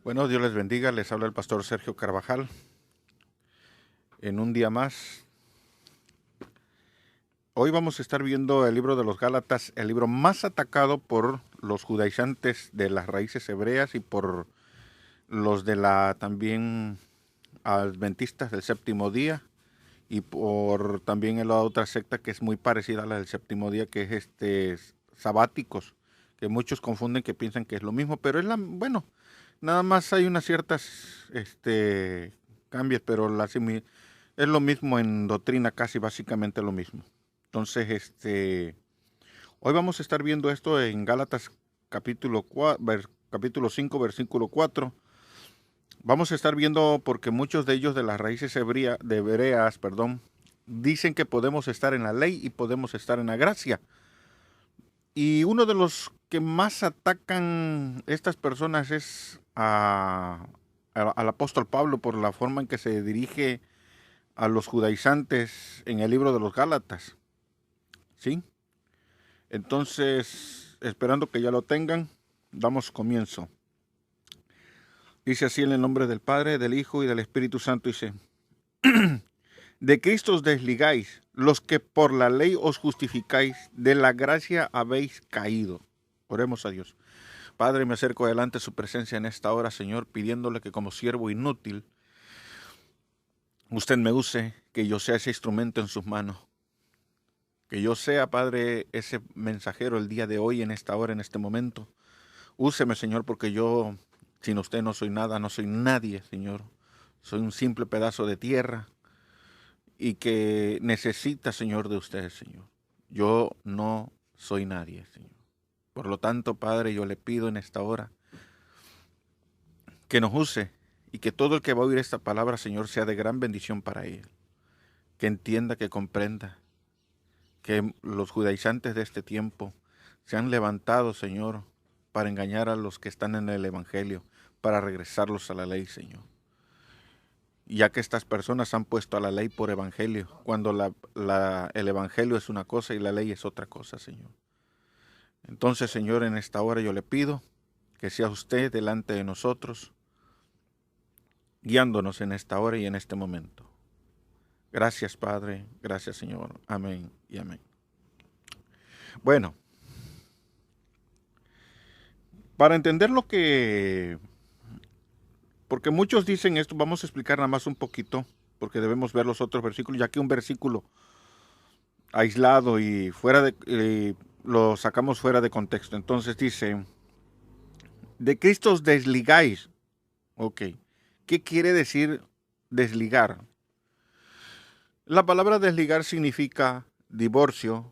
Bueno, Dios les bendiga, les habla el pastor Sergio Carvajal. En un día más, hoy vamos a estar viendo el libro de los Gálatas, el libro más atacado por los judaizantes de las raíces hebreas y por los de la también adventistas del séptimo día y por también la otra secta que es muy parecida a la del séptimo día, que es sabáticos, que muchos confunden, que piensan que es lo mismo, pero bueno, nada más hay unas ciertas cambios, pero es lo mismo en doctrina, casi básicamente lo mismo. Entonces, hoy vamos a estar viendo esto en Gálatas capítulo 5, versículo 4. Vamos a estar viendo porque muchos de ellos de las raíces hebreas, dicen que podemos estar en la ley y podemos estar en la gracia. Y uno de los que más atacan estas personas es al apóstol Pablo por la forma en que se dirige a los judaizantes en el libro de los Gálatas. ¿Sí? Entonces, esperando que ya lo tengan, damos comienzo. Dice así en el nombre del Padre, del Hijo y del Espíritu Santo, dice: de Cristo os desligáis, los que por la ley os justificáis, de la gracia habéis caído. Oremos a Dios. Padre, me acerco delante de su presencia en esta hora, Señor, pidiéndole que como siervo inútil, usted me use, que yo sea ese instrumento en sus manos. Que yo sea, Padre, ese mensajero el día de hoy, en esta hora, en este momento. Úseme, Señor, porque yo, sin usted no soy nada, no soy nadie, Señor. Soy un simple pedazo de tierra y que necesita, Señor, de usted, Señor. Yo no soy nadie, Señor. Por lo tanto, Padre, yo le pido en esta hora que nos use y que todo el que va a oír esta palabra, Señor, sea de gran bendición para él. Que entienda, que comprenda que los judaizantes de este tiempo se han levantado, Señor, para engañar a los que están en el Evangelio, para regresarlos a la ley, Señor. Ya que estas personas han puesto a la ley por Evangelio, cuando el Evangelio es una cosa y la ley es otra cosa, Señor. Entonces, Señor, en esta hora yo le pido que sea usted delante de nosotros, guiándonos en esta hora y en este momento. Gracias, Padre. Gracias, Señor. Amén y amén. Bueno, para entender porque muchos dicen esto, vamos a explicar nada más un poquito, porque debemos ver los otros versículos, ya que un versículo aislado y lo sacamos fuera de contexto. Entonces dice: de Cristo os desligáis. Ok. ¿Qué quiere decir desligar? La palabra desligar significa divorcio,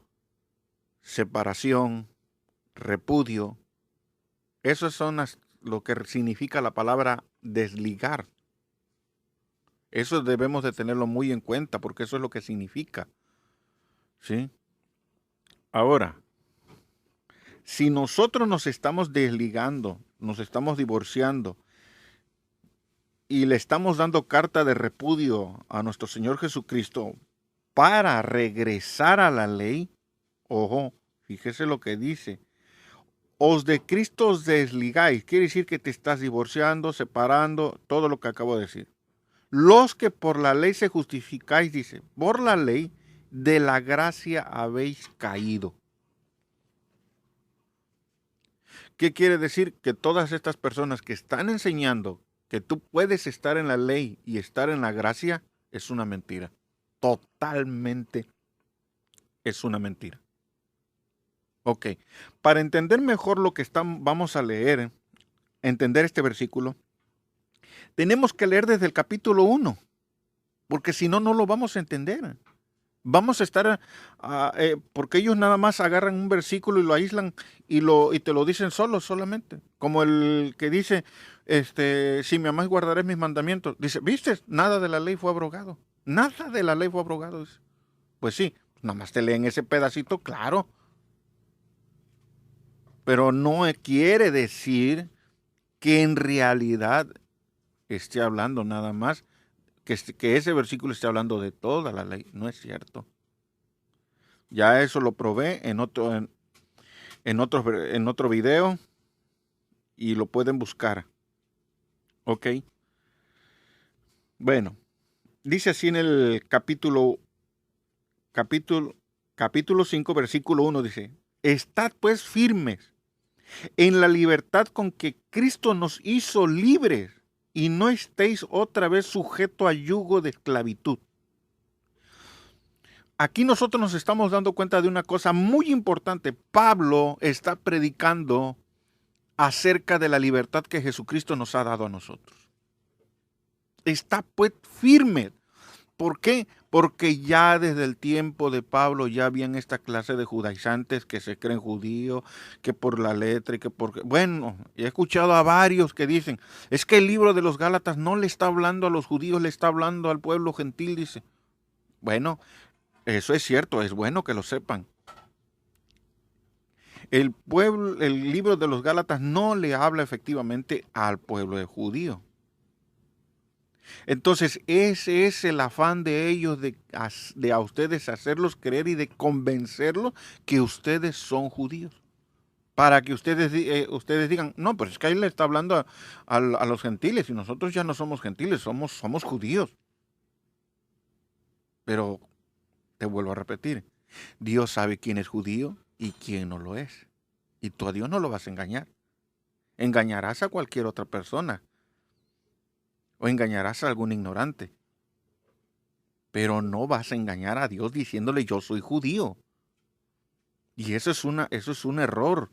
separación, repudio. Eso son lo que significa la palabra desligar. Eso debemos de tenerlo muy en cuenta porque eso es lo que significa. ¿Sí? Ahora, si nosotros nos estamos desligando, nos estamos divorciando y le estamos dando carta de repudio a nuestro Señor Jesucristo para regresar a la ley, ojo, fíjese lo que dice: os de Cristo os desligáis. Quiere decir que te estás divorciando, separando, todo lo que acabo de decir. Los que por la ley se justificáis, dice, por la ley de la gracia habéis caído. ¿Qué quiere decir? Que todas estas personas que están enseñando que tú puedes estar en la ley y estar en la gracia, es una mentira. Totalmente es una mentira. Ok, para entender mejor lo que vamos a leer, entender este versículo, tenemos que leer desde el capítulo 1, porque si no, no lo vamos a entender. Vamos a estar, porque ellos nada más agarran un versículo y lo aíslan y te lo dicen solamente. Como el que dice, si me amáis guardaré mis mandamientos. Dice, ¿viste? Nada de la ley fue abrogado. Nada de la ley fue abrogado. Dice. Pues sí, nada más te leen ese pedacito, claro. Pero no quiere decir que en realidad esté hablando nada más, que ese versículo esté hablando de toda la ley. No es cierto. Ya eso lo probé en otro video y lo pueden buscar. ¿Ok? Bueno, dice así en el capítulo 5, versículo 1, dice, estad pues firmes en la libertad con que Cristo nos hizo libres y no estéis otra vez sujetos a yugo de esclavitud. Aquí nosotros nos estamos dando cuenta de una cosa muy importante. Pablo está predicando acerca de la libertad que Jesucristo nos ha dado a nosotros. Está pues firme. ¿Por qué? Porque ya desde el tiempo de Pablo ya habían esta clase de judaizantes que se creen judíos, que por la letra y que por... Bueno, he escuchado a varios que dicen, es que el libro de los Gálatas no le está hablando a los judíos, le está hablando al pueblo gentil, dice. Bueno, eso es cierto, es bueno que lo sepan. El libro de los Gálatas no le habla efectivamente al pueblo de judío. Entonces, ese es el afán de ellos de a ustedes hacerlos creer y de convencerlos que ustedes son judíos. Para que ustedes digan, no, pero es que ahí le está hablando a los gentiles y nosotros ya no somos gentiles, somos judíos. Pero te vuelvo a repetir, Dios sabe quién es judío y quién no lo es. Y tú a Dios no lo vas a engañar. Engañarás a cualquier otra persona o engañarás a algún ignorante. Pero no vas a engañar a Dios diciéndole yo soy judío. Y eso es un error.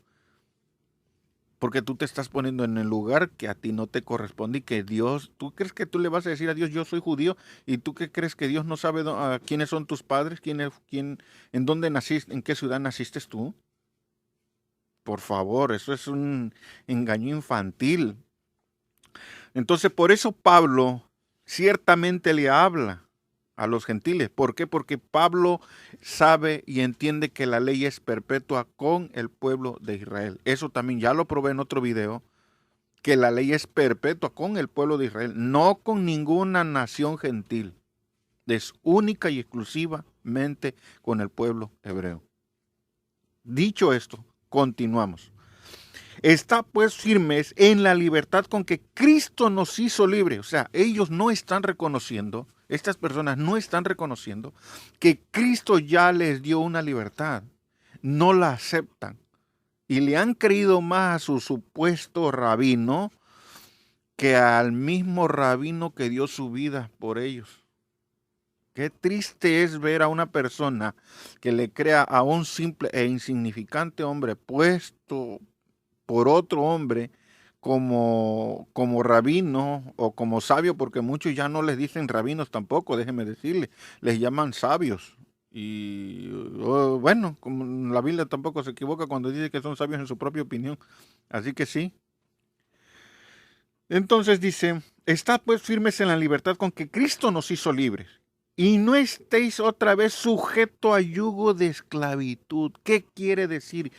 Porque tú te estás poniendo en el lugar que a ti no te corresponde y que Dios, ¿tú crees que tú le vas a decir a Dios yo soy judío? ¿Y tú qué crees que Dios no sabe quiénes son tus padres? ¿En dónde naciste? ¿En qué ciudad naciste tú? Por favor, eso es un engaño infantil. Entonces, por eso Pablo ciertamente le habla a los gentiles. ¿Por qué? Porque Pablo sabe y entiende que la ley es perpetua con el pueblo de Israel. Eso también ya lo probé en otro video, que la ley es perpetua con el pueblo de Israel, no con ninguna nación gentil. Es única y exclusivamente con el pueblo hebreo. Dicho esto, continuamos. Está pues firmes en la libertad con que Cristo nos hizo libres. O sea, ellos no están reconociendo, estas personas no están reconociendo que Cristo ya les dio una libertad. No la aceptan. Y le han creído más a su supuesto rabino que al mismo rabino que dio su vida por ellos. Qué triste es ver a una persona que le crea a un simple e insignificante hombre puesto por otro hombre como rabino o como sabio, porque muchos ya no les dicen rabinos tampoco, déjenme decirles, les llaman sabios. Y bueno, como la Biblia tampoco se equivoca cuando dice que son sabios en su propia opinión. Así que sí. Entonces dice, estad pues firmes en la libertad con que Cristo nos hizo libres. Y no estéis otra vez sujeto a yugo de esclavitud. ¿Qué quiere decir?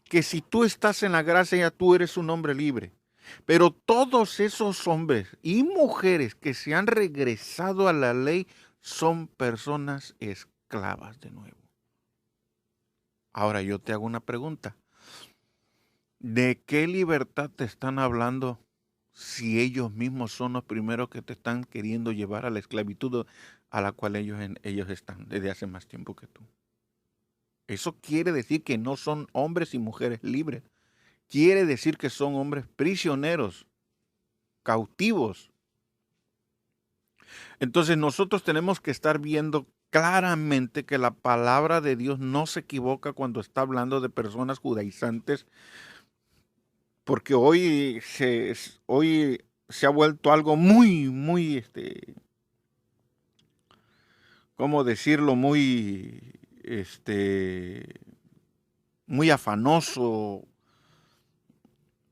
Que si tú estás en la gracia ya tú eres un hombre libre. Pero todos esos hombres y mujeres que se han regresado a la ley son personas esclavas de nuevo. Ahora yo te hago una pregunta. ¿De qué libertad te están hablando si ellos mismos son los primeros que te están queriendo llevar a la esclavitud a la cual ellos están desde hace más tiempo que tú? Eso quiere decir que no son hombres y mujeres libres. Quiere decir que son hombres prisioneros, cautivos. Entonces nosotros tenemos que estar viendo claramente que la palabra de Dios no se equivoca cuando está hablando de personas judaizantes, porque hoy se ha vuelto algo muy, ¿cómo decirlo? Muy afanoso,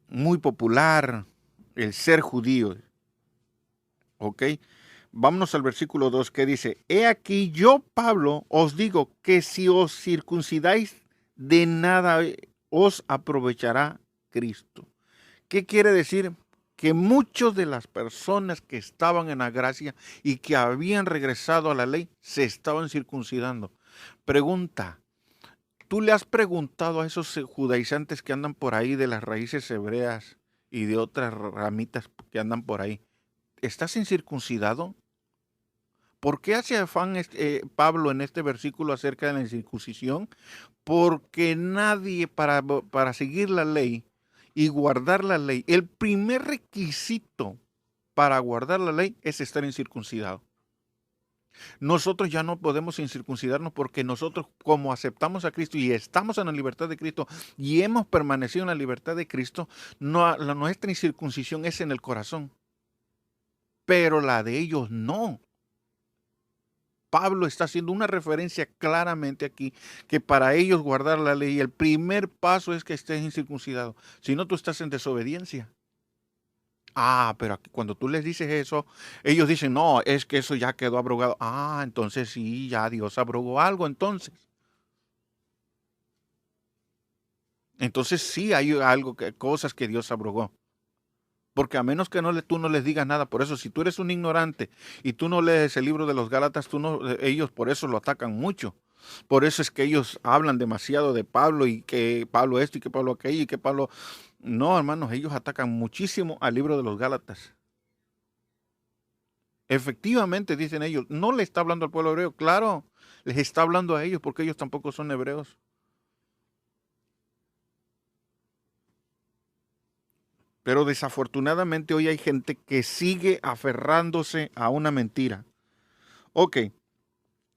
muy popular, el ser judío. ¿Ok? Vámonos al versículo 2 que dice, he aquí yo, Pablo, os digo que si os circuncidáis, de nada os aprovechará Cristo. ¿Qué quiere decir? Que muchas de las personas que estaban en la gracia y que habían regresado a la ley se estaban circuncidando. Pregunta, ¿tú le has preguntado a esos judaizantes que andan por ahí de las raíces hebreas y de otras ramitas que andan por ahí? ¿estás incircuncidado? ¿Por qué hace afán Pablo en este versículo acerca de la incircuncisión? Porque nadie para seguir la ley y guardar la ley, el primer requisito para guardar la ley es estar incircuncidado. Nosotros ya no podemos incircuncidarnos porque nosotros, como aceptamos a Cristo y estamos en la libertad de Cristo y hemos permanecido en la libertad de Cristo, nuestra incircuncisión es en el corazón, pero la de ellos no. Pablo está haciendo una referencia claramente aquí que para ellos guardar la ley, el primer paso es que estés incircuncidado. Si no, tú estás en desobediencia. Pero aquí, cuando tú les dices eso, ellos dicen, no, es que eso ya quedó abrogado. Entonces sí, ya Dios abrogó algo entonces. Entonces sí hay algo, cosas que Dios abrogó. Porque a menos que tú no les digas nada, por eso si tú eres un ignorante y tú no lees el libro de los Gálatas, ellos por eso lo atacan mucho. Por eso es que ellos hablan demasiado de Pablo y que Pablo esto y que Pablo aquello y que Pablo... No, hermanos, ellos atacan muchísimo al libro de los Gálatas. Efectivamente, dicen ellos, no le está hablando al pueblo hebreo. Claro, les está hablando a ellos porque ellos tampoco son hebreos. Pero desafortunadamente hoy hay gente que sigue aferrándose a una mentira. Ok.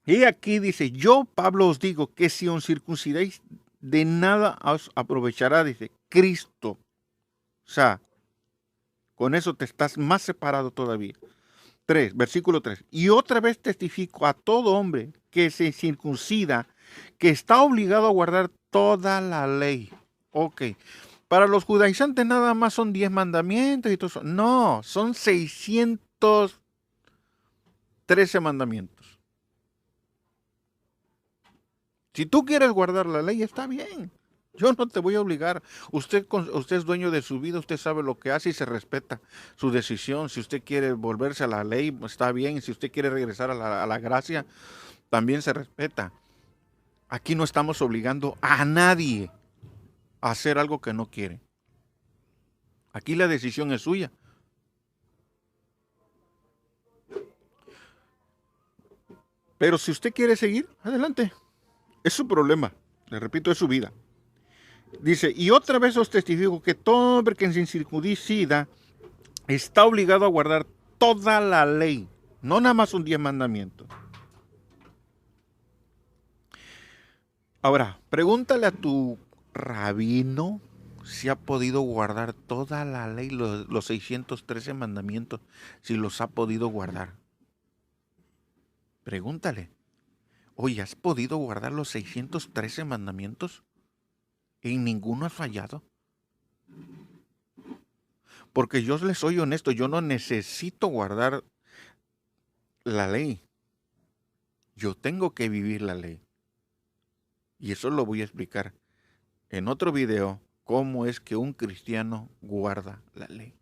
Y aquí dice, yo, Pablo, os digo que si os circuncidáis, de nada os aprovechará, dice, Cristo. O sea, con eso te estás más separado todavía. Versículo 3. Y otra vez testifico a todo hombre que se circuncida, que está obligado a guardar toda la ley. Ok. Para los judaizantes nada más son 10 mandamientos y todo eso. No, son 613 mandamientos. Si tú quieres guardar la ley, está bien. Yo no te voy a obligar. Usted es dueño de su vida, usted sabe lo que hace y se respeta su decisión. Si usted quiere volverse a la ley, pues está bien. Si usted quiere regresar a la gracia, también se respeta. Aquí no estamos obligando a nadie a hacer algo que no quiere. Aquí la decisión es suya. Pero si usted quiere seguir, adelante. Es su problema. Le repito, es su vida. Dice, y otra vez os testifico que todo hombre que se incircuncida está obligado a guardar toda la ley. No nada más un 10 mandamientos. Ahora, pregúntale a tu rabino si ha podido guardar toda la ley, los 613 mandamientos, si los ha podido guardar. Pregúntale, oye, ¿has podido guardar los 613 mandamientos? ¿En ninguno has fallado? Porque yo les soy honesto, yo no necesito guardar la ley. Yo tengo que vivir la ley. Y eso lo voy a explicar en otro video, cómo es que un cristiano guarda la ley.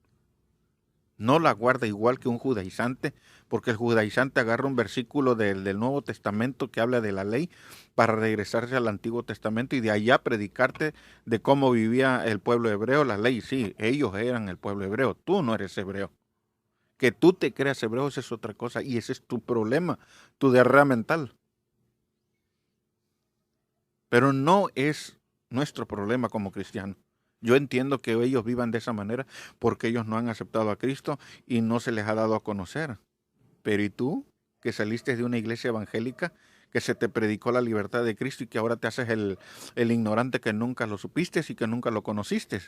No la guarda igual que un judaizante, porque el judaizante agarra un versículo del Nuevo Testamento que habla de la ley para regresarse al Antiguo Testamento y de allá predicarte de cómo vivía el pueblo hebreo la ley. Sí, ellos eran el pueblo hebreo, tú no eres hebreo. Que tú te creas hebreo, esa es otra cosa y ese es tu problema, tu diarrea mental. Pero no es nuestro problema como cristianos. Yo entiendo que ellos vivan de esa manera porque ellos no han aceptado a Cristo y no se les ha dado a conocer. Pero ¿y tú, que saliste de una iglesia evangélica, que se te predicó la libertad de Cristo y que ahora te haces el ignorante que nunca lo supiste y que nunca lo conociste?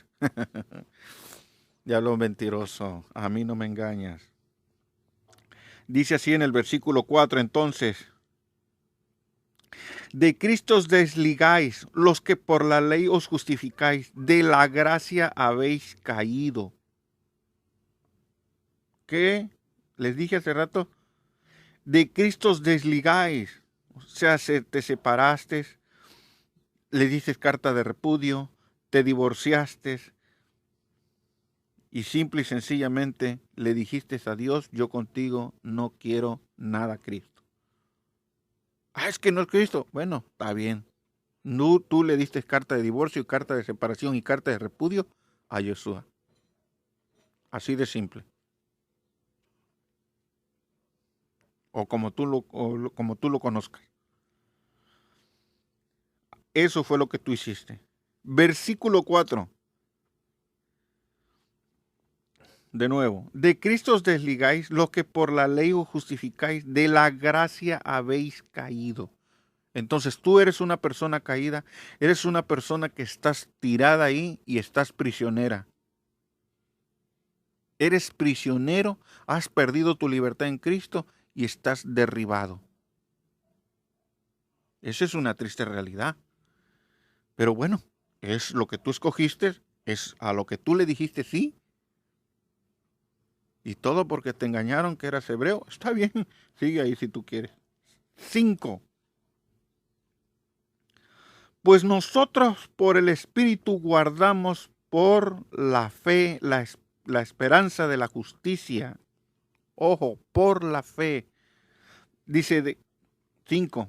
Diablo mentiroso, a mí no me engañas. Dice así en el versículo 4, entonces, de Cristo os desligáis, los que por la ley os justificáis, de la gracia habéis caído. ¿Qué? Les dije hace rato, de Cristo os desligáis, o sea, te separaste, le dices carta de repudio, te divorciaste y simple y sencillamente le dijiste a Dios, yo contigo no quiero nada, Cristo. Es que no es Cristo. Bueno, está bien. No, tú le diste carta de divorcio, carta de separación y carta de repudio a Yeshua. Así de simple. o como como tú lo conozcas. Eso fue lo que tú hiciste. Versículo 4. De nuevo, de Cristo os desligáis, los que por la ley os justificáis, de la gracia habéis caído. Entonces tú eres una persona caída, eres una persona que estás tirada ahí y estás prisionera. Eres prisionero, has perdido tu libertad en Cristo y estás derribado. Esa es una triste realidad. Pero bueno, es lo que tú escogiste, es a lo que tú le dijiste sí. Y todo porque te engañaron que eras hebreo. Está bien, sigue ahí si tú quieres. 5. Pues nosotros por el Espíritu guardamos por la fe la esperanza de la justicia. Ojo, por la fe. Dice 5.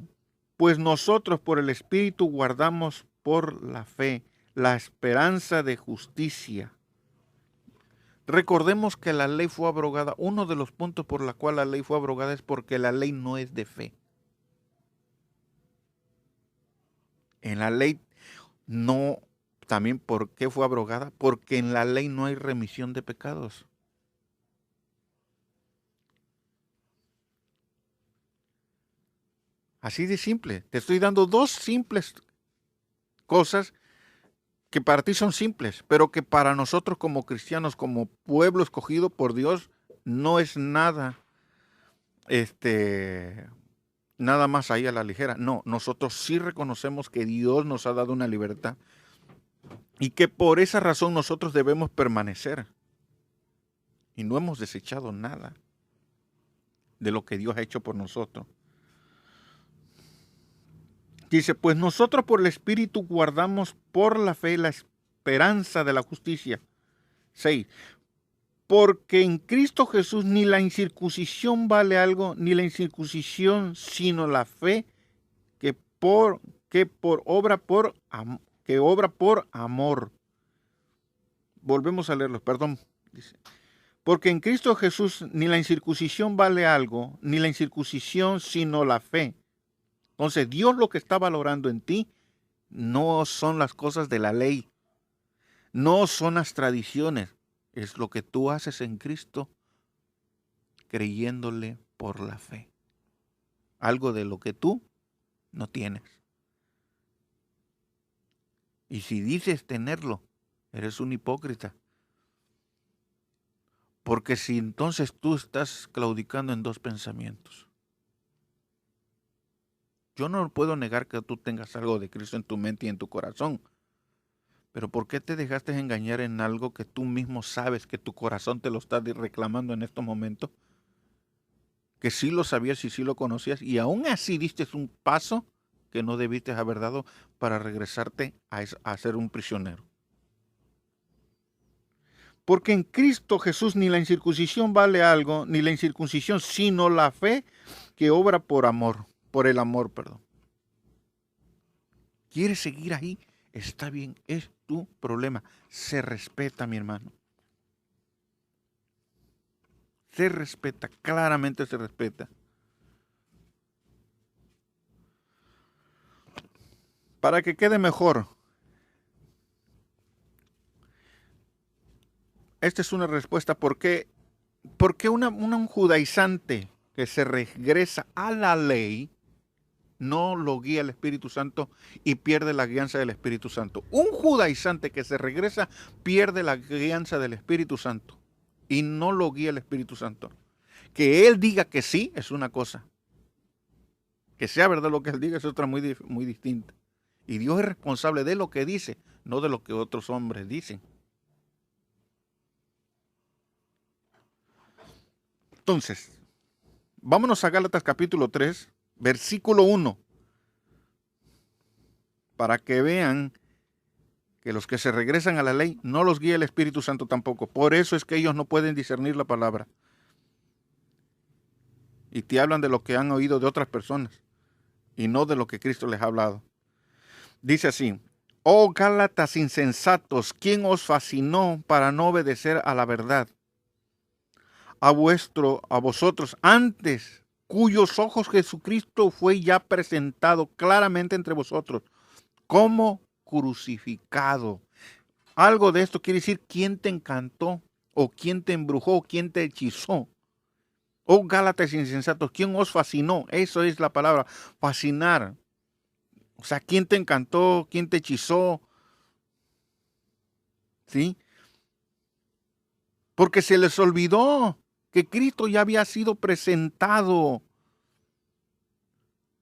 Pues nosotros por el Espíritu guardamos por la fe la esperanza de justicia. Recordemos que la ley fue abrogada. Uno de los puntos por la cual la ley fue abrogada es porque la ley no es de fe. En la ley no, también ¿por qué fue abrogada? Porque en la ley no hay remisión de pecados. Así de simple. Te estoy dando dos simples cosas que para ti son simples, pero que para nosotros como cristianos, como pueblo escogido por Dios, no es nada, nada más ahí a la ligera. No, nosotros sí reconocemos que Dios nos ha dado una libertad y que por esa razón nosotros debemos permanecer. Y no hemos desechado nada de lo que Dios ha hecho por nosotros. Dice, pues nosotros por el Espíritu guardamos por la fe la esperanza de la justicia. 6. Porque en Cristo Jesús ni la incircuncisión vale algo, ni la incircuncisión, sino la fe que obra por amor. Volvemos a leerlo, perdón. Dice, porque en Cristo Jesús ni la incircuncisión vale algo, ni la incircuncisión, sino la fe. Entonces, Dios lo que está valorando en ti no son las cosas de la ley, no son las tradiciones, es lo que tú haces en Cristo creyéndole por la fe. Algo de lo que tú no tienes. Y si dices tenerlo, eres un hipócrita. Porque si entonces tú estás claudicando en dos pensamientos. Yo no puedo negar que tú tengas algo de Cristo en tu mente y en tu corazón. Pero ¿por qué te dejaste engañar en algo que tú mismo sabes que tu corazón te lo está reclamando en estos momentos? Que sí lo sabías y sí lo conocías y aún así diste un paso que no debiste haber dado para regresarte a ser un prisionero. Porque en Cristo Jesús ni la incircuncisión vale algo, ni la incircuncisión, sino la fe que obra por el amor, perdón. ¿Quieres seguir ahí? Está bien, es tu problema. Se respeta, mi hermano. Se respeta, claramente se respeta. Para que quede mejor, esta es una respuesta. ¿Por qué un judaizante que se regresa a la ley no lo guía el Espíritu Santo y pierde la guianza del Espíritu Santo? Un judaizante que se regresa pierde la guianza del Espíritu Santo y no lo guía el Espíritu Santo. Que él diga que sí es una cosa. Que sea verdad lo que él diga es otra muy distinta. Y Dios es responsable de lo que dice, no de lo que otros hombres dicen. Entonces, vámonos a Gálatas capítulo 3, versículo 1. Para que vean que los que se regresan a la ley no los guía el Espíritu Santo tampoco. Por eso es que ellos no pueden discernir la palabra. Y te hablan de lo que han oído de otras personas y no de lo que Cristo les ha hablado. Dice así: oh Gálatas insensatos, ¿quién os fascinó para no obedecer a la verdad? A vosotros antes cuyos ojos Jesucristo fue ya presentado claramente entre vosotros como crucificado. Algo de esto quiere decir quién te encantó, o quién te embrujó, o quién te hechizó. Oh, Gálatas insensatos, ¿quién os fascinó? Eso es la palabra, fascinar. O sea, ¿quién te encantó? ¿Quién te hechizó? ¿Sí? Porque se les olvidó que Cristo ya había sido presentado.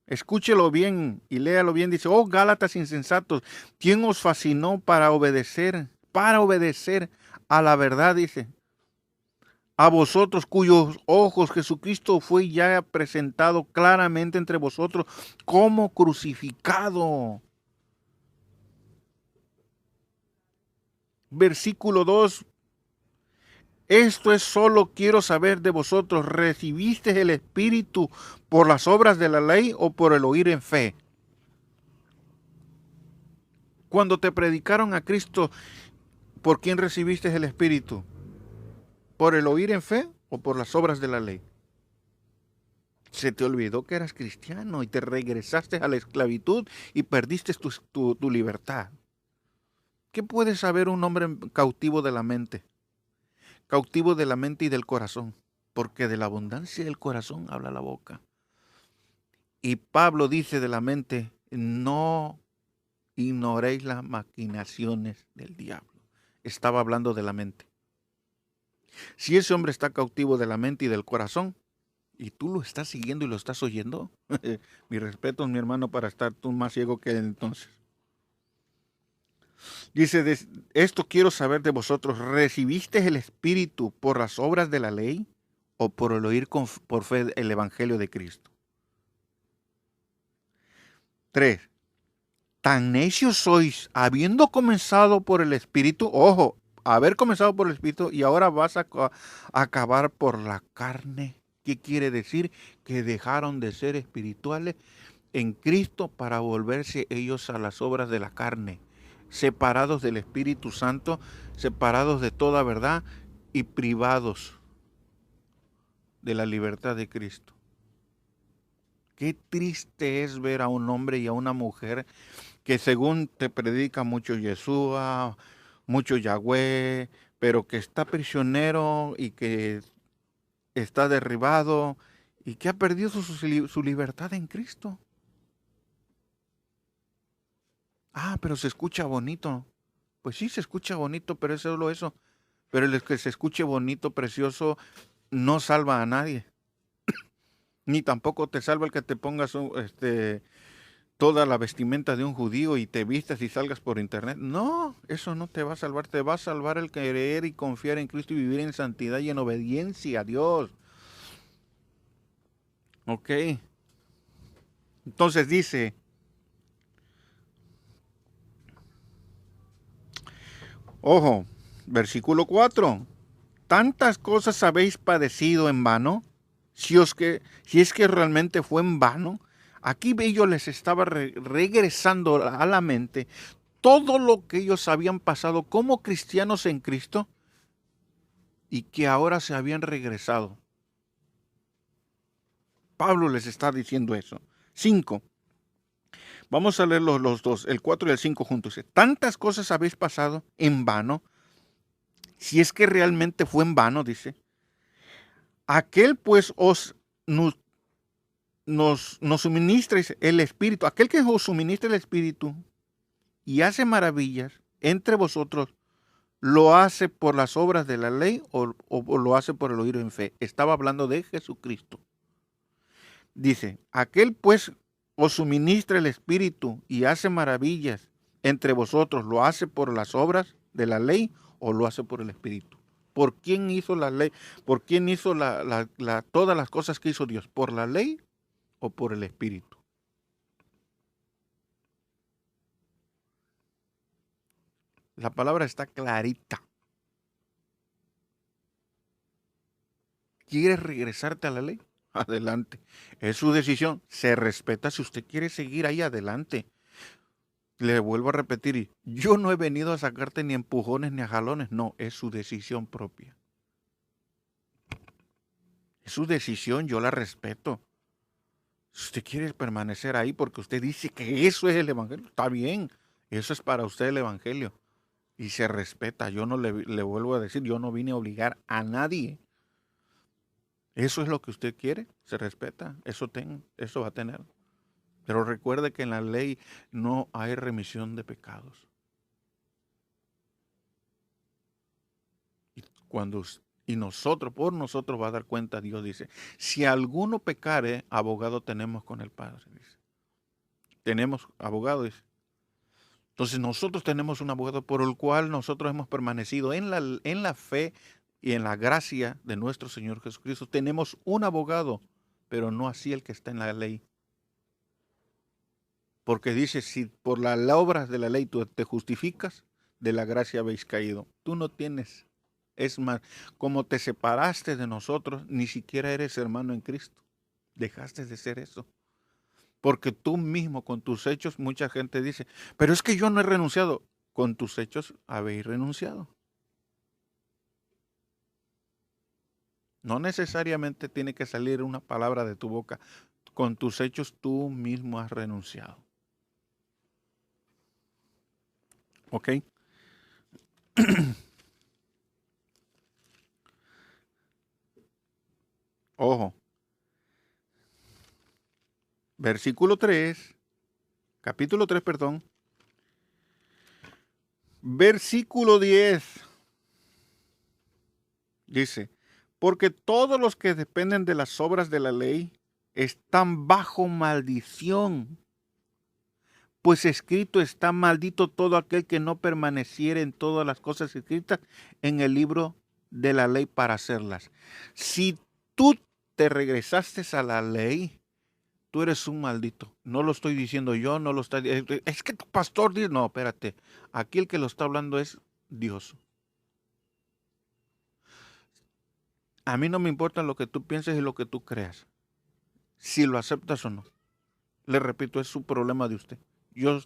Escúchelo bien y léalo bien. Dice, oh, Gálatas insensatos, ¿quién os fascinó para obedecer? Para obedecer a la verdad, dice. A vosotros cuyos ojos Jesucristo fue ya presentado claramente entre vosotros como crucificado. Versículo 2. Esto es solo quiero saber de vosotros. ¿Recibiste el Espíritu por las obras de la ley o por el oír en fe? Cuando te predicaron a Cristo, ¿por quién recibiste el Espíritu? ¿Por el oír en fe o por las obras de la ley? Se te olvidó que eras cristiano y te regresaste a la esclavitud y perdiste tu libertad. ¿Qué puede saber un hombre cautivo de la mente? Cautivo de la mente y del corazón. Porque de la abundancia del corazón habla la boca. Y Pablo dice de la mente, no ignoréis las maquinaciones del diablo. Estaba hablando de la mente. Si ese hombre está cautivo de la mente y del corazón, y tú lo estás siguiendo y lo estás oyendo, mi respeto, mi hermano, para estar tú más ciego que él entonces. Dice, esto quiero saber de vosotros, ¿recibiste el Espíritu por las obras de la ley o por el oír por fe el Evangelio de Cristo? 3. Tan necios sois, habiendo comenzado por el Espíritu, ojo, haber comenzado por el Espíritu y ahora vas a acabar por la carne. ¿Qué quiere decir? Que dejaron de ser espirituales en Cristo para volverse ellos a las obras de la carne, separados del Espíritu Santo, separados de toda verdad y privados de la libertad de Cristo. Qué triste es ver a un hombre y a una mujer que según te predica mucho Yeshua, mucho Yahweh, pero que está prisionero y que está derribado y que ha perdido su libertad en Cristo. Ah, pero se escucha bonito. Pues sí, se escucha bonito, pero es solo eso. Pero el que se escuche bonito, precioso, no salva a nadie. Ni tampoco te salva el que te pongas toda la vestimenta de un judío y te vistas y salgas por internet. No, eso no te va a salvar. Te va a salvar el creer y confiar en Cristo y vivir en santidad y en obediencia a Dios. Ok. Entonces dice, ojo, versículo 4. ¿Tantas cosas habéis padecido en vano? Si es que realmente fue en vano. Aquí ellos les estaba regresando a la mente todo lo que ellos habían pasado como cristianos en Cristo y que ahora se habían regresado. Pablo les está diciendo eso. 5. Vamos a leer los dos, el 4 y el 5 juntos. Tantas cosas habéis pasado en vano. Si es que realmente fue en vano, dice. Aquel pues nos suministra el Espíritu. Aquel que os suministra el Espíritu y hace maravillas entre vosotros, ¿lo hace por las obras de la ley o lo hace por el oír en fe? Estaba hablando de Jesucristo. Dice, aquel pues os suministra el Espíritu y hace maravillas entre vosotros, ¿lo hace por las obras de la ley o lo hace por el Espíritu? ¿Por quién hizo la ley? ¿Por quién hizo todas las cosas que hizo Dios? ¿Por la ley o por el Espíritu? La palabra está clarita. ¿Quieres regresarte a la ley? Adelante. Es su decisión. Se respeta si usted quiere seguir ahí adelante. Le vuelvo a repetir, yo no he venido a sacarte ni empujones ni a jalones. No, es su decisión propia. Es su decisión, yo la respeto. Si usted quiere permanecer ahí porque usted dice que eso es el evangelio, está bien. Eso es para usted el evangelio. Y se respeta. Yo no le vuelvo a decir, yo no vine a obligar a nadie. Eso es lo que usted quiere, se respeta. Eso va a tener. Pero recuerde que en la ley no hay remisión de pecados. Y nosotros, por nosotros va a dar cuenta, Dios dice, si alguno pecare, abogado tenemos con el Padre, dice. Tenemos abogado, dice. Entonces nosotros tenemos un abogado por el cual nosotros hemos permanecido en la fe y en la gracia de nuestro Señor Jesucristo. Tenemos un abogado, pero no así el que está en la ley. Porque dice, si por las obras de la ley tú te justificas, de la gracia habéis caído. Tú no tienes. Es más, como te separaste de nosotros, ni siquiera eres hermano en Cristo. Dejaste de ser eso. Porque tú mismo con tus hechos, mucha gente dice, pero es que yo no he renunciado. Con tus hechos habéis renunciado. No necesariamente tiene que salir una palabra de tu boca. Con tus hechos tú mismo has renunciado. ¿Ok? Ojo. Versículo 3, capítulo 3, perdón. Versículo 10. Dice, porque todos los que dependen de las obras de la ley están bajo maldición. Pues escrito está, maldito todo aquel que no permaneciere en todas las cosas escritas en el libro de la ley para hacerlas. Si tú te regresaste a la ley, tú eres un maldito. No lo estoy diciendo yo, no lo está diciendo. Es que tu pastor dice, no, espérate. Aquí el que lo está hablando es Dios. A mí no me importa lo que tú pienses y lo que tú creas. Si lo aceptas o no. Le repito, es su problema de usted. Yo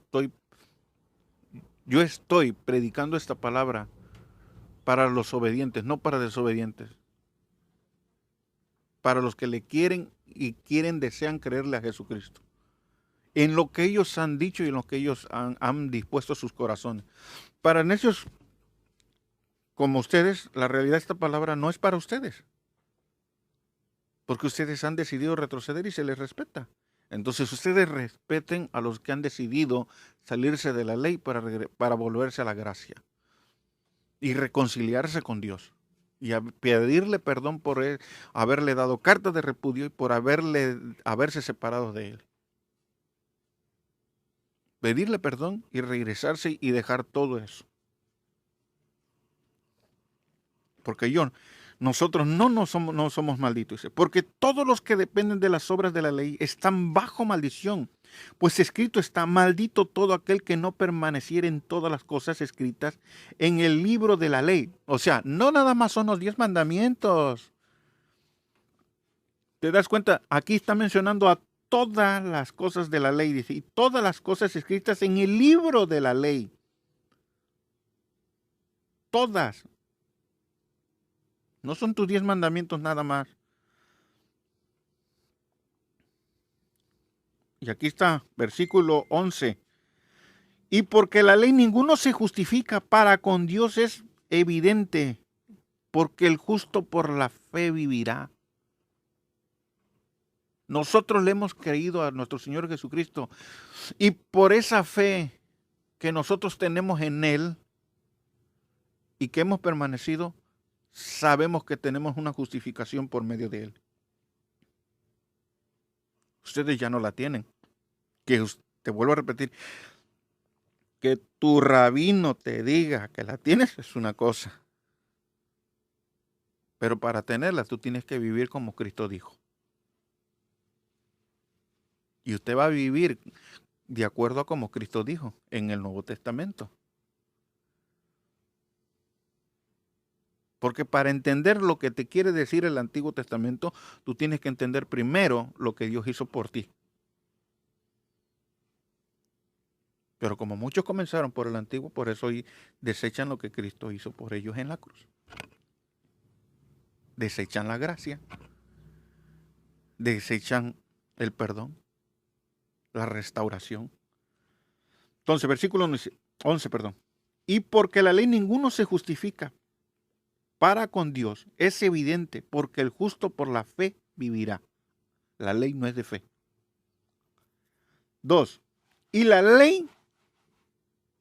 estoy predicando esta palabra para los obedientes, no para desobedientes. Para los que le quieren y desean creerle a Jesucristo. En lo que ellos han dicho y en lo que ellos han dispuesto sus corazones. Para necios como ustedes, la realidad de esta palabra no es para ustedes. Porque ustedes han decidido retroceder y se les respeta. Entonces ustedes respeten a los que han decidido salirse de la ley para volverse a la gracia. Y reconciliarse con Dios. Y pedirle perdón por haberle dado carta de repudio y por haberse separado de él. Pedirle perdón y regresarse y dejar todo eso. Porque nosotros no somos malditos. Porque todos los que dependen de las obras de la ley están bajo maldición. Pues escrito está, maldito todo aquel que no permaneciera en todas las cosas escritas en el libro de la ley. O sea, no nada más son los 10 mandamientos. ¿Te das cuenta? Aquí está mencionando a todas las cosas de la ley, dice, y todas las cosas escritas en el libro de la ley. Todas. No son tus 10 mandamientos nada más. Y aquí está, versículo 11. Y porque la ley ninguno se justifica, para con Dios es evidente, porque el justo por la fe vivirá. Nosotros le hemos creído a nuestro Señor Jesucristo y por esa fe que nosotros tenemos en Él y que hemos permanecido, sabemos que tenemos una justificación por medio de Él. Ustedes ya no la tienen. Te vuelvo a repetir, que tu rabino te diga que la tienes es una cosa. Pero para tenerla tú tienes que vivir como Cristo dijo. Y usted va a vivir de acuerdo a como Cristo dijo en el Nuevo Testamento. Porque para entender lo que te quiere decir el Antiguo Testamento, tú tienes que entender primero lo que Dios hizo por ti. Pero como muchos comenzaron por el Antiguo, por eso hoy desechan lo que Cristo hizo por ellos en la cruz. Desechan la gracia. Desechan el perdón, la restauración. Entonces, versículo 11, perdón. Y porque la ley ninguno se justifica para con Dios, es evidente, porque el justo por la fe vivirá. La ley no es de fe. 2. Y la ley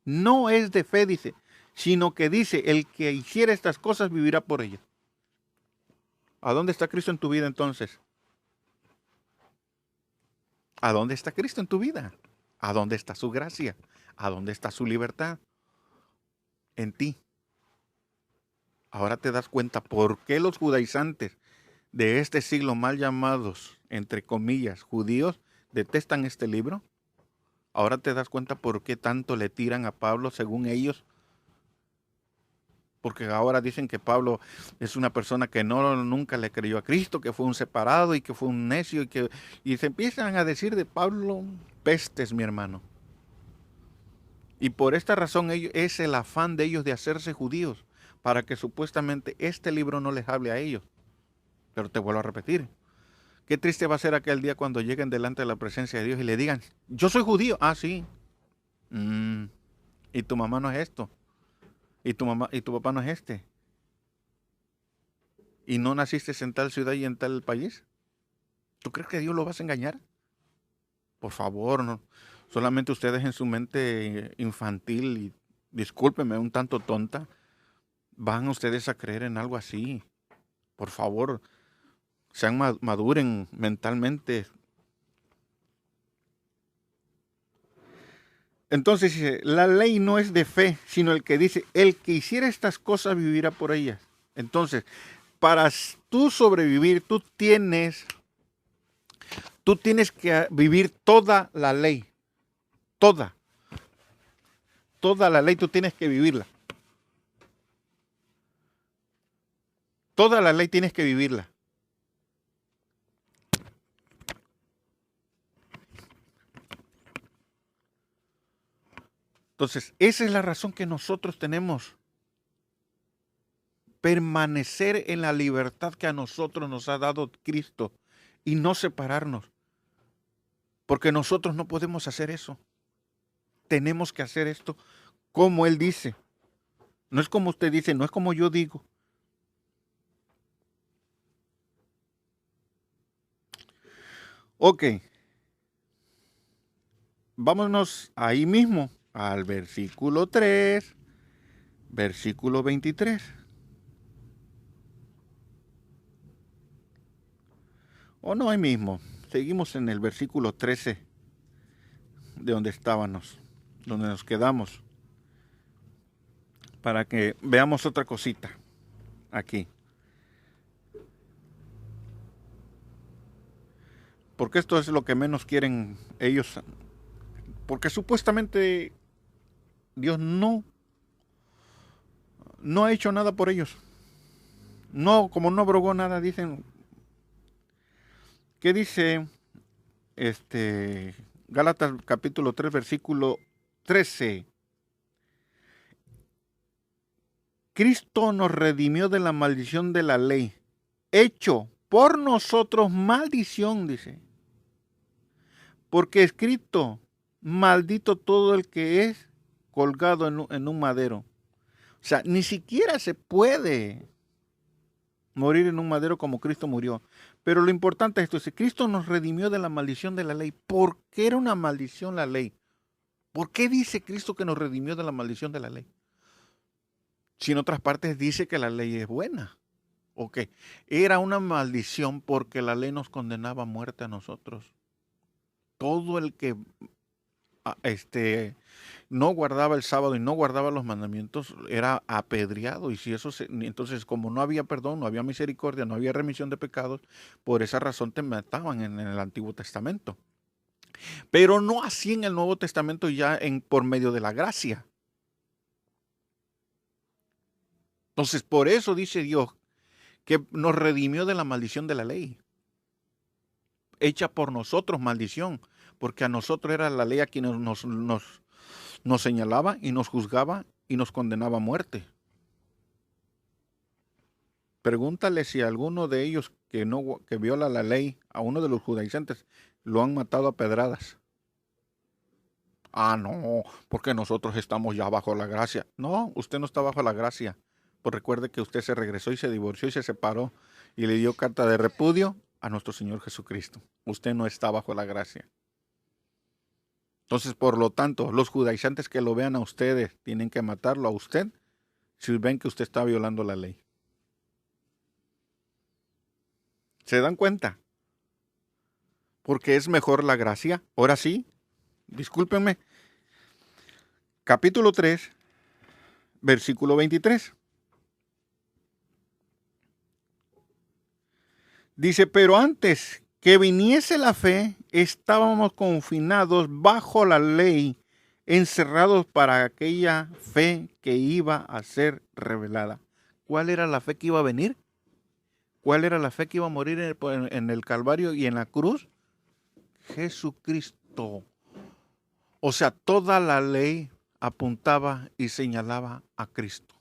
no es de fe, dice, sino que dice, el que hiciera estas cosas vivirá por ellas. ¿A dónde está Cristo en tu vida entonces? ¿A dónde está Cristo en tu vida? ¿A dónde está su gracia? ¿A dónde está su libertad? En ti. Ahora te das cuenta por qué los judaizantes de este siglo, mal llamados, entre comillas, judíos, detestan este libro. Ahora te das cuenta por qué tanto le tiran a Pablo, según ellos. Porque ahora dicen que Pablo es una persona que nunca le creyó a Cristo, que fue un separado y que fue un necio, y se empiezan a decir de Pablo pestes, mi hermano. Y por esta razón es el afán de ellos de hacerse judíos, para que supuestamente este libro no les hable a ellos. Pero te vuelvo a repetir, qué triste va a ser aquel día cuando lleguen delante de la presencia de Dios y le digan, yo soy judío. Ah, sí. Y tu mamá no es esto. Y tu papá no es este. ¿Y no naciste en tal ciudad y en tal país? ¿Tú crees que Dios lo vas a engañar? Por favor, no. Solamente ustedes en su mente infantil y discúlpenme, un tanto tonta, van ustedes a creer en algo así. Por favor, sean maduren mentalmente. Entonces dice, la ley no es de fe, sino el que dice, el que hiciera estas cosas vivirá por ellas. Entonces, para tú sobrevivir, tú tienes que vivir toda la ley. Toda la ley tú tienes que vivirla. Toda la ley tienes que vivirla. Entonces, esa es la razón que nosotros tenemos. Permanecer en la libertad que a nosotros nos ha dado Cristo y no separarnos. Porque nosotros no podemos hacer eso. Tenemos que hacer esto como Él dice. No es como usted dice, no es como yo digo. Ok. Vámonos ahí mismo al versículo 3, versículo 23. O no, ahí mismo. Seguimos en el versículo 13 de donde estábamos, donde nos quedamos. Para que veamos otra cosita aquí. Porque esto es lo que menos quieren ellos. Porque supuestamente Dios no ha hecho nada por ellos. No, como no abrogó nada, dicen. ¿Qué dice Gálatas capítulo 3, versículo 13? Cristo nos redimió de la maldición de la ley, hecho por nosotros maldición, dice. Porque escrito, maldito todo el que es colgado en un madero. O sea, ni siquiera se puede morir en un madero como Cristo murió. Pero lo importante es esto, si Cristo nos redimió de la maldición de la ley, ¿por qué era una maldición la ley? ¿Por qué dice Cristo que nos redimió de la maldición de la ley? Si en otras partes dice que la ley es buena. Ok, era una maldición porque la ley nos condenaba a muerte a nosotros. Todo el que no guardaba el sábado y no guardaba los mandamientos era apedreado. Y si eso entonces, como no había perdón, no había misericordia, no había remisión de pecados, por esa razón te mataban en el Antiguo Testamento. Pero no así en el Nuevo Testamento, ya por medio de la gracia. Entonces, por eso dice Dios que nos redimió de la maldición de la ley, hecha por nosotros maldición, porque a nosotros era la ley a quien nos señalaba y nos juzgaba y nos condenaba a muerte. Pregúntale si alguno de ellos que viola la ley, a uno de los judaizantes, lo han matado a pedradas. Ah, no, porque nosotros estamos ya bajo la gracia. No, usted no está bajo la gracia. Pues recuerde que usted se regresó y se divorció y se separó y le dio carta de repudio a nuestro Señor Jesucristo. Usted no está bajo la gracia. Entonces, por lo tanto, los judaizantes que lo vean a ustedes tienen que matarlo a usted si ven que usted está violando la ley. ¿Se dan cuenta? Porque es mejor la gracia. Ahora sí, discúlpenme. Capítulo 3, versículo 23. Dice, pero antes que viniese la fe, estábamos confinados bajo la ley, encerrados para aquella fe que iba a ser revelada. ¿Cuál era la fe que iba a venir? ¿Cuál era la fe que iba a morir en el Calvario y en la cruz? Jesucristo. O sea, toda la ley apuntaba y señalaba a Cristo.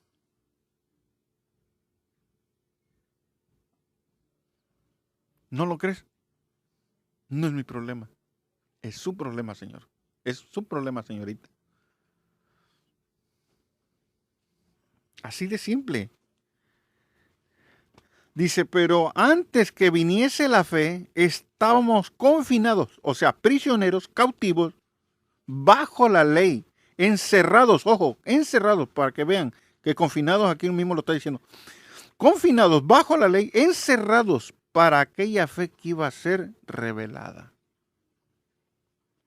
¿No lo crees? No es mi problema. Es su problema, señor. Es su problema, señorita. Así de simple. Dice, pero antes que viniese la fe, estábamos confinados, o sea, prisioneros, cautivos, bajo la ley, encerrados, ojo, encerrados, para que vean que confinados, aquí mismo lo está diciendo, confinados bajo la ley, encerrados para aquella fe que iba a ser revelada.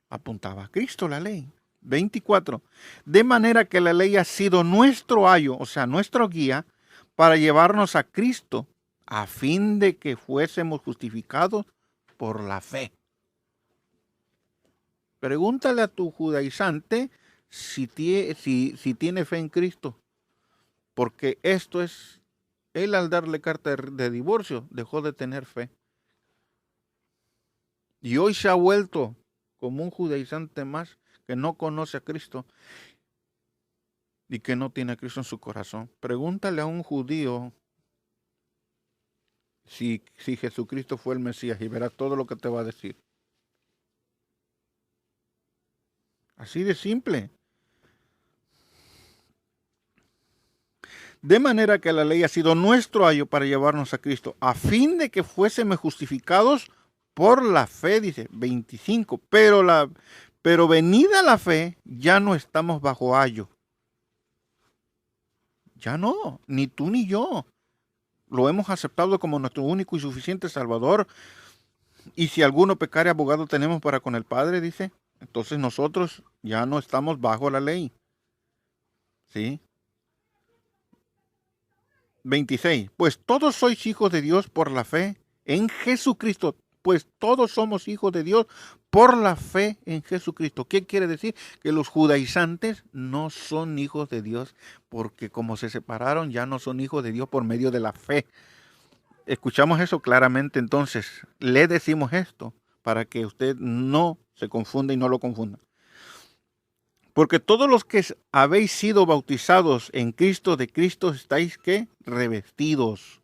Apuntaba a Cristo la ley. 24. De manera que la ley ha sido nuestro ayo, o sea, nuestro guía, para llevarnos a Cristo, a fin de que fuésemos justificados por la fe. Pregúntale a tu judaizante si tiene fe en Cristo, porque esto es, él al darle carta de divorcio dejó de tener fe. Y hoy se ha vuelto como un judaizante más que no conoce a Cristo y que no tiene a Cristo en su corazón. Pregúntale a un judío si Jesucristo fue el Mesías y verás todo lo que te va a decir. Así de simple. De manera que la ley ha sido nuestro ayo para llevarnos a Cristo, a fin de que fuésemos justificados por la fe, dice 25. Pero venida la fe, ya no estamos bajo ayo. Ya no, ni tú ni yo. Lo hemos aceptado como nuestro único y suficiente Salvador. Y si alguno pecare, abogado tenemos para con el Padre, dice. Entonces nosotros ya no estamos bajo la ley. ¿Sí? 26. Pues todos sois hijos de Dios por la fe en Jesucristo. Pues todos somos hijos de Dios por la fe en Jesucristo. ¿Qué quiere decir? Que los judaizantes no son hijos de Dios, porque como se separaron, ya no son hijos de Dios por medio de la fe. Escuchamos eso claramente, entonces le decimos esto para que usted no se confunda y no lo confunda. Porque todos los que habéis sido bautizados en Cristo, de Cristo estáis, ¿qué? Revestidos.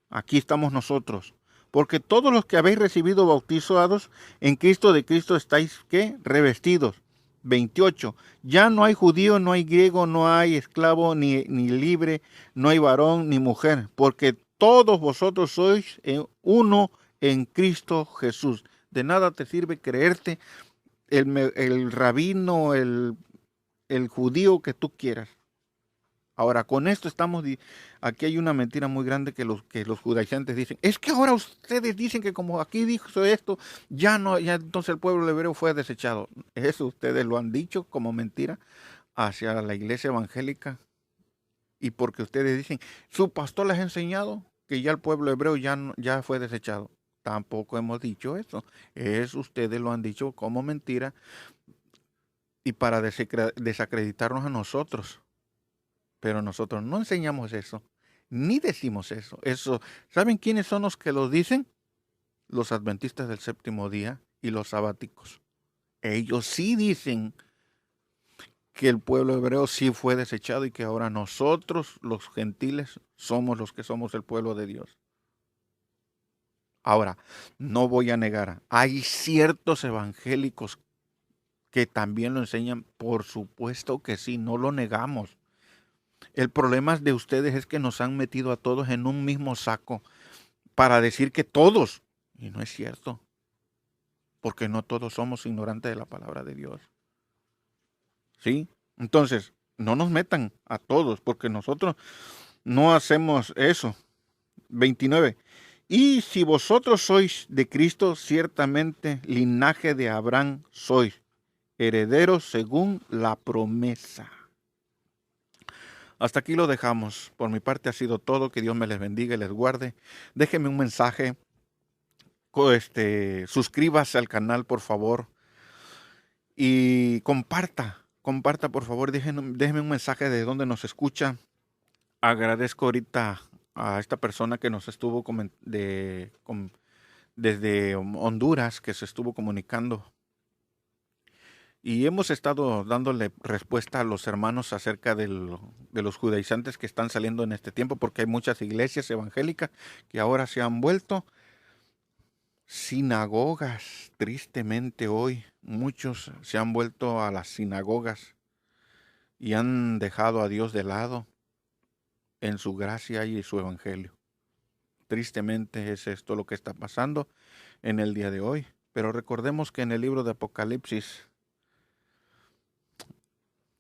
Aquí estamos nosotros. Porque todos los que habéis recibido bautizados en Cristo, de Cristo estáis, ¿qué? Revestidos. 28. Ya no hay judío, no hay griego, no hay esclavo, ni libre, no hay varón, ni mujer. Porque todos vosotros sois uno en Cristo Jesús. De nada te sirve creerte el rabino, el judío que tú quieras. Ahora, con esto aquí hay una mentira muy grande que los judaizantes dicen. Es que ahora ustedes dicen que como aquí dijo esto, ya entonces el pueblo hebreo fue desechado. Eso ustedes lo han dicho como mentira hacia la iglesia evangélica. Y porque ustedes dicen, su pastor les ha enseñado que ya el pueblo hebreo ya fue desechado. Tampoco hemos dicho eso. Ustedes lo han dicho como mentira y para desacreditarnos a nosotros. Pero nosotros no enseñamos eso, ni decimos eso. ¿Saben quiénes son los que lo dicen? Los adventistas del séptimo día y los sabáticos. Ellos sí dicen que el pueblo hebreo sí fue desechado y que ahora nosotros, los gentiles, somos los que somos el pueblo de Dios. Ahora, no voy a negar, hay ciertos evangélicos que también lo enseñan, por supuesto que sí, no lo negamos. El problema de ustedes es que nos han metido a todos en un mismo saco para decir que todos, y no es cierto, porque no todos somos ignorantes de la palabra de Dios. ¿Sí? Entonces, no nos metan a todos, porque nosotros no hacemos eso. 29. Y si vosotros sois de Cristo, ciertamente linaje de Abraham sois, herederos según la promesa. Hasta aquí lo dejamos. Por mi parte ha sido todo. Que Dios me les bendiga y les guarde. Déjenme un mensaje. Suscríbase al canal, por favor. Y comparta por favor. Déjenme un mensaje de dónde nos escucha. Agradezco ahorita a esta persona que nos estuvo desde Honduras, que se estuvo comunicando. Y hemos estado dándole respuesta a los hermanos acerca de los judaizantes que están saliendo en este tiempo, porque hay muchas iglesias evangélicas que ahora se han vuelto sinagogas. Tristemente hoy muchos se han vuelto a las sinagogas y han dejado a Dios de lado en su gracia y su evangelio. Tristemente es esto lo que está pasando en el día de hoy. Pero recordemos que en el libro de Apocalipsis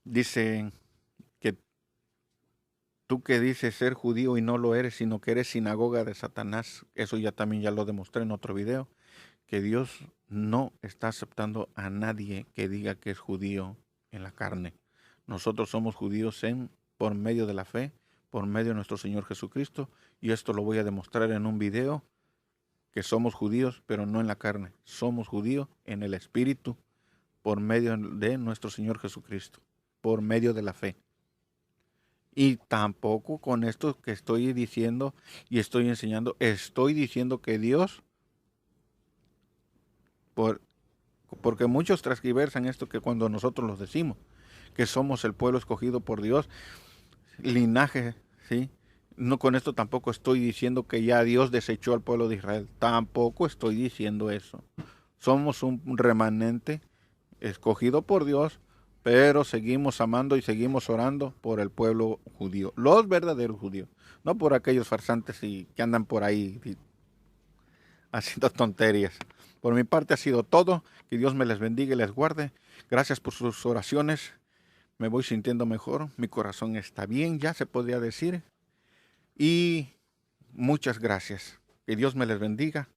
dice que tú que dices ser judío y no lo eres, sino que eres sinagoga de Satanás, eso ya lo demostré en otro video, que Dios no está aceptando a nadie que diga que es judío en la carne. Nosotros somos judíos por medio de la fe, por medio de nuestro Señor Jesucristo, y esto lo voy a demostrar en un video, que somos judíos, pero no en la carne. Somos judíos en el Espíritu, por medio de nuestro Señor Jesucristo, por medio de la fe. Y tampoco con esto que estoy diciendo y estoy enseñando, estoy diciendo que Dios, porque muchos transgiversan esto, que cuando nosotros los decimos, que somos el pueblo escogido por Dios, linaje, ¿sí? No, con esto tampoco estoy diciendo que ya Dios desechó al pueblo de Israel. Tampoco estoy diciendo eso. Somos un remanente escogido por Dios, pero seguimos amando y seguimos orando por el pueblo judío, los verdaderos judíos, no por aquellos farsantes que andan por ahí haciendo tonterías. Por mi parte ha sido todo. Que Dios me les bendiga y les guarde. Gracias por sus oraciones. Me voy sintiendo mejor. Mi corazón está bien, ya se podría decir. Y muchas gracias. Que Dios me les bendiga.